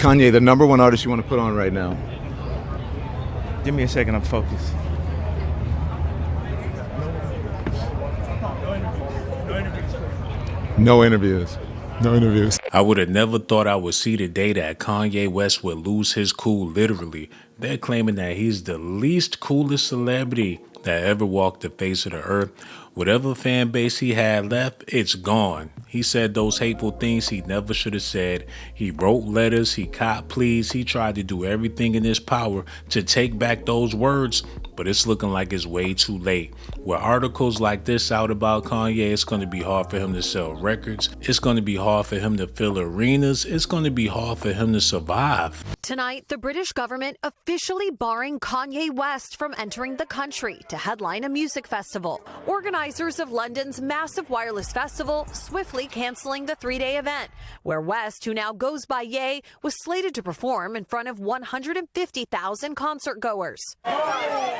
Kanye, the number one artist you want to put on right now? Give me a second, I'm focused. No interviews. No interviews. I would have never thought I would see the day that Kanye West would lose his cool, literally. They're claiming that he's the least coolest celebrity that ever walked the face of the earth. Whatever fan base he had left, it's gone. He said those hateful things he never should have said. He wrote letters, he caught pleas, he tried to do everything in his power to take back those words, but it's looking like it's way too late. With articles like this out about Kanye, it's going to be hard for him to sell records. It's going to be hard for him to fill arenas. It's going to be hard for him to survive. Tonight, the British government officially barring Kanye West from entering the country to headline a music festival. Organizers of London's massive wireless festival swiftly canceling the three-day event, where West, who now goes by Ye, was slated to perform in front of 150,000 concert goers.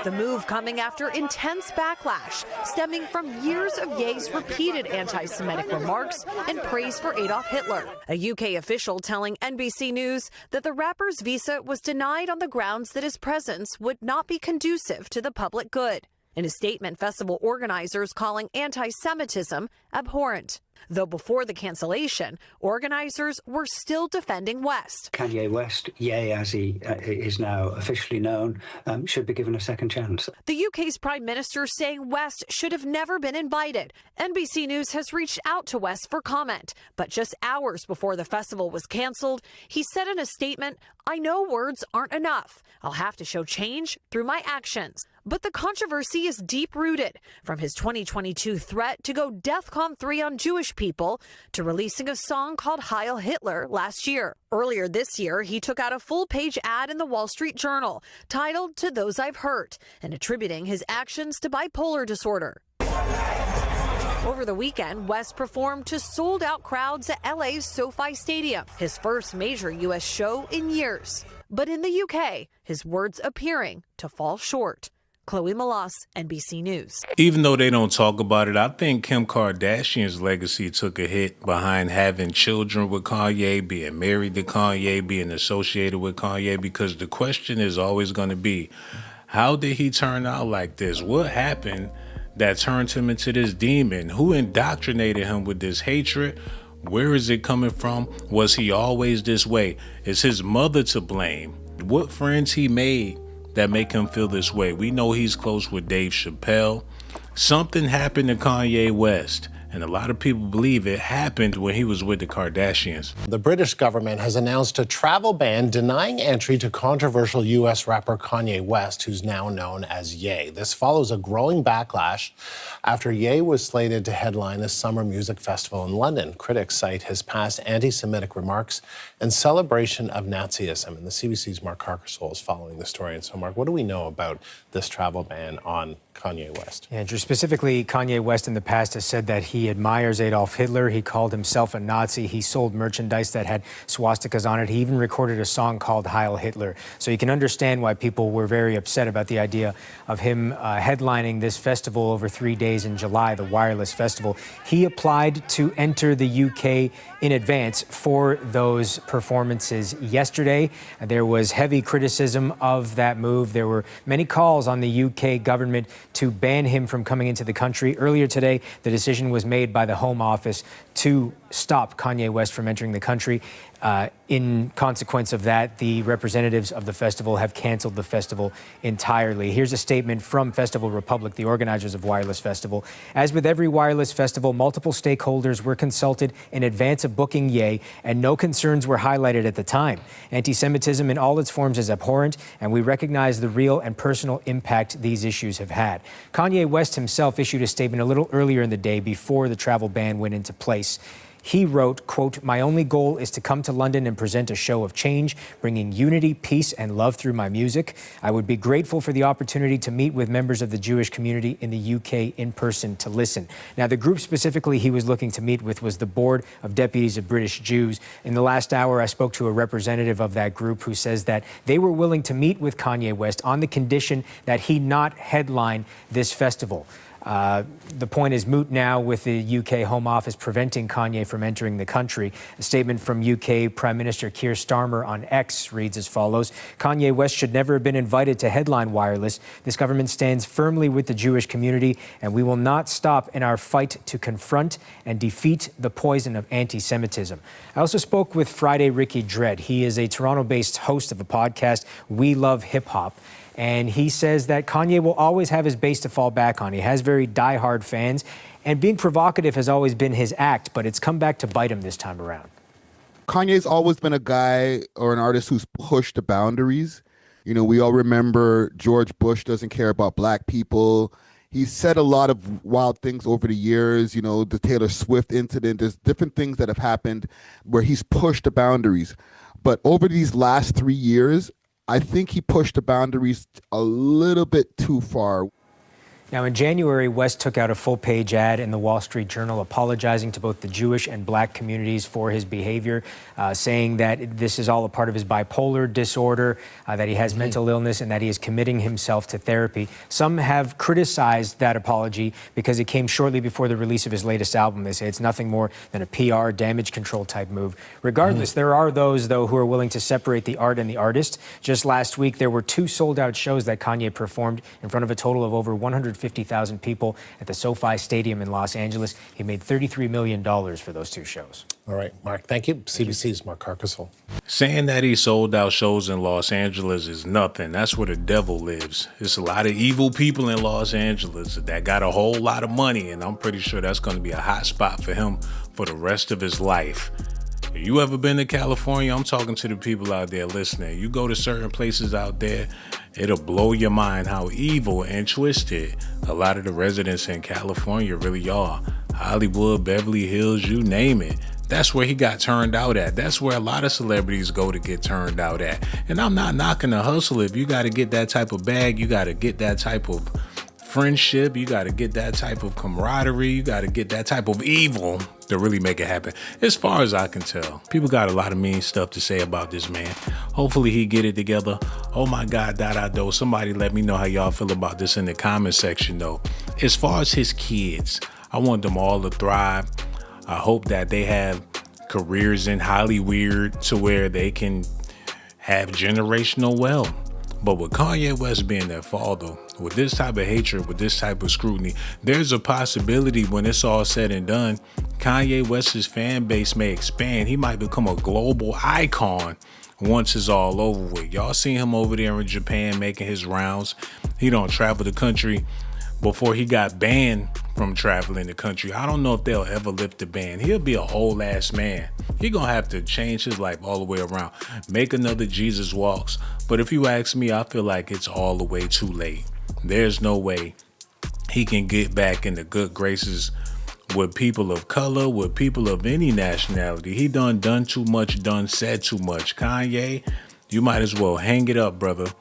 The move coming after intense backlash stemming from years of Ye's repeated anti-Semitic remarks and praise for Adolf Hitler. A UK official telling NBC News that the rapper's visa was denied on the grounds that his presence would not be conducive to the public good. In a statement, festival organizers calling anti-Semitism abhorrent. Though before the cancellation, organizers were still defending West. Kanye West, Ye as he is now officially known, should be given a second chance. The UK's Prime Minister saying West should have never been invited. NBC News has reached out to West for comment, but just hours before the festival was canceled, he said in a statement, "I know words aren't enough. I'll have to show change through my actions." But the controversy is deep-rooted, from his 2022 threat to go DEFCON 3 on Jewish people to releasing a song called Heil Hitler last year. Earlier this year, he took out a full-page ad in the Wall Street Journal titled "To Those I've Hurt" and attributing his actions to bipolar disorder. Over the weekend, West performed to sold-out crowds at LA's SoFi Stadium, his first major U.S. show in years. But in the UK, his words appearing to fall short. Chloe Malas, NBC News. Even though they don't talk about it, I think Kim Kardashian's legacy took a hit behind having children with Kanye, being married to Kanye, being associated with Kanye, because the question is always going to be, how did he turn out like this? What happened that turned him into this demon? Who indoctrinated him with this hatred? Where is it coming from? Was he always this way? Is his mother to blame? What friends he made that make him feel this way? We know he's close with Dave Chappelle. Something happened to Kanye West, and a lot of people believe it happened when he was with the Kardashians. The British government has announced a travel ban denying entry to controversial U.S. rapper Kanye West, who's now known as Ye. This follows a growing backlash after Ye was slated to headline a summer music festival in London. Critics cite his past anti-Semitic remarks and celebration of Nazism. And the CBC's Mark Carcassole is following the story. And so, Mark, what do we know about this travel ban on Kanye West? Andrew, specifically, Kanye West in the past has said that he admires Adolf Hitler. He called himself a Nazi. He sold merchandise that had swastikas on it. He even recorded a song called Heil Hitler. So you can understand why people were very upset about the idea of him headlining this festival over 3 days in July, the Wireless Festival. He applied to enter the UK in advance for those performances yesterday. There was heavy criticism of that move. There were many calls on the UK government to ban him from coming into the country. Earlier today, the decision was made by the Home Office to stop Kanye West from entering the country. In consequence of that, the representatives of the festival have canceled the festival entirely. Here's a statement from Festival Republic, the organizers of Wireless Festival. As with every Wireless Festival, multiple stakeholders were consulted in advance of booking Ye, and no concerns were highlighted at the time. Anti-Semitism in all its forms is abhorrent, and we recognize the real and personal impact these issues have had. Kanye West himself issued a statement a little earlier in the day before the travel ban went into place. He wrote, quote, "My only goal is to come to London and present a show of change, bringing unity, peace, and love through my music. I would be grateful for the opportunity to meet with members of the Jewish community in the UK in person to listen." Now, the group specifically he was looking to meet with was the Board of Deputies of British Jews. In the last hour, I spoke to a representative of that group who says that they were willing to meet with Kanye West on the condition that he not headline this festival. The point is moot now, with the UK Home Office preventing Kanye from entering the country. A statement from UK Prime Minister Keir Starmer on X reads as follows: Kanye West should never have been invited to headline Wireless. This government stands firmly with the Jewish community, and we will not stop in our fight to confront and defeat the poison of anti-Semitism. I also spoke with Friday Ricky Dredd. He is a Toronto-based host of a podcast, We Love Hip Hop. And he says that Kanye will always have his base to fall back on. He has very diehard fans, and being provocative has always been his act, but it's come back to bite him this time around. Kanye's always been a guy or an artist who's pushed the boundaries. You know, we all remember George Bush doesn't care about black people. He's said a lot of wild things over the years, you know, the Taylor Swift incident. There's different things that have happened where he's pushed the boundaries. But over these last 3 years, I think he pushed the boundaries a little bit too far. Now, in January, West took out a full-page ad in the Wall Street Journal apologizing to both the Jewish and black communities for his behavior, saying that this is all a part of his bipolar disorder, that he has mental illness, and that he is committing himself to therapy. Some have criticized that apology because it came shortly before the release of his latest album. They say it's nothing more than a PR damage control type move. Regardless, there are those, though, who are willing to separate the art and the artist. Just last week, there were 2 sold-out shows that Kanye performed in front of a total of over 150,000 people at the SoFi Stadium in Los Angeles. He made $33 million for those 2 shows. All right, Mark, thank you. CBC's Mark Carcasole. Saying that he sold out shows in Los Angeles is nothing. That's where the devil lives. There's a lot of evil people in Los Angeles that got a whole lot of money, and I'm pretty sure that's going to be a hot spot for him for the rest of his life. If you ever been to California, I'm talking to the people out there listening. You go to certain places out there, it'll blow your mind how evil and twisted a lot of the residents in California really are. Hollywood, Beverly Hills, you name it. That's where he got turned out at. That's where a lot of celebrities go to get turned out at. And I'm not knocking the hustle. If you got to get that type of bag, you got to get that type of friendship, you got to get that type of camaraderie, you got to get that type of evil to really make it happen. As far as I can tell, people got a lot of mean stuff to say about this man. Hopefully he get it together. Oh my God, do. Somebody let me know how y'all feel about this in the comment section though. As far as his kids, I want them all to thrive. I hope that they have careers in Hollywood to where they can have generational wealth. But with Kanye West being their father, with this type of hatred, with this type of scrutiny, there's a possibility when it's all said and done, Kanye West's fan base may expand. He might become a global icon once it's all over with. Y'all seen him over there in Japan making his rounds. He don't travel the country before he got banned from traveling the country. I don't know if they'll ever lift the ban. He'll be a whole ass man. He gonna have to change his life all the way around. Make another Jesus Walks. But if you ask me, I feel like it's all the way too late. There's no way he can get back in the good graces with people of color, with people of any nationality. He done too much, said too much. Kanye, you might as well hang it up, brother.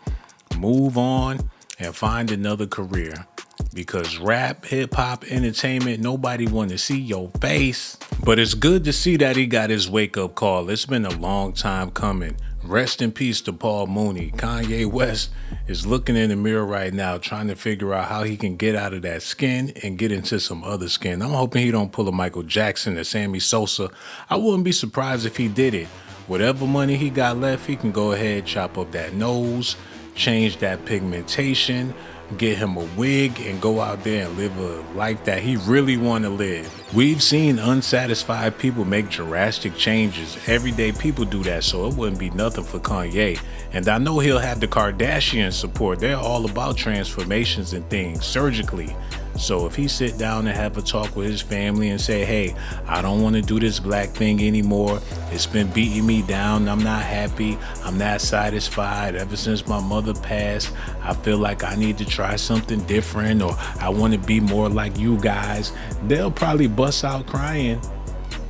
Move on and find another career. Because rap, hip-hop, entertainment, nobody want to see your face. But it's good to see that he got his wake-up call. It's been a long time coming. Rest in peace to Paul Mooney. Kanye West is looking in the mirror right now, trying to figure out how he can get out of that skin and get into some other skin. I'm hoping he don't pull a Michael Jackson or Sammy Sosa. I wouldn't be surprised if he did it. Whatever money he got left, he can go ahead, chop up that nose, change that pigmentation, get him a wig, and go out there and live a life that he really want to live. We've seen unsatisfied people make drastic changes. Everyday people do that, so it wouldn't be nothing for Kanye. And I know he'll have the Kardashian support. They're all about transformations and things surgically. So if he sit down and have a talk with his family and say, hey, I don't want to do this black thing anymore. It's been beating me down. I'm not happy. I'm not satisfied. Ever since my mother passed, I feel like I need to try something different, or I want to be more like you guys. They'll probably bust out crying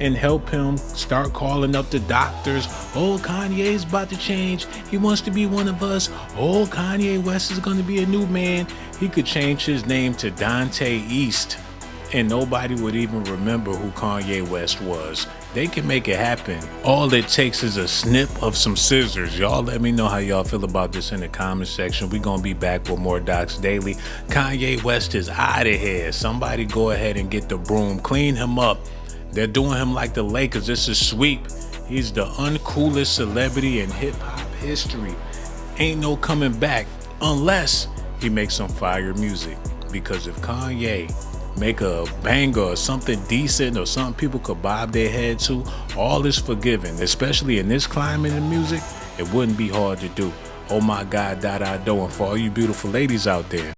and help him start calling up the doctors. Oh, Kanye's about to change. He wants to be one of us. Oh, Kanye West is going to be a new man. He could change his name to Dante East, and nobody would even remember who Kanye West was. They can make it happen. All it takes is a snip of some scissors. Y'all let me know how y'all feel about this in the comment section. We're going to be back with more Docs Daily. Kanye West is out of here. Somebody go ahead and get the broom. Clean him up. They're doing him like the Lakers. This is sweep. He's the uncoolest celebrity in hip-hop history. Ain't no coming back unless he makes some fire music. Because if Kanye make a banger or something decent or something people could bob their head to, all is forgiven. Especially in this climate in music, it wouldn't be hard to do. Oh my God, and for all you beautiful ladies out there,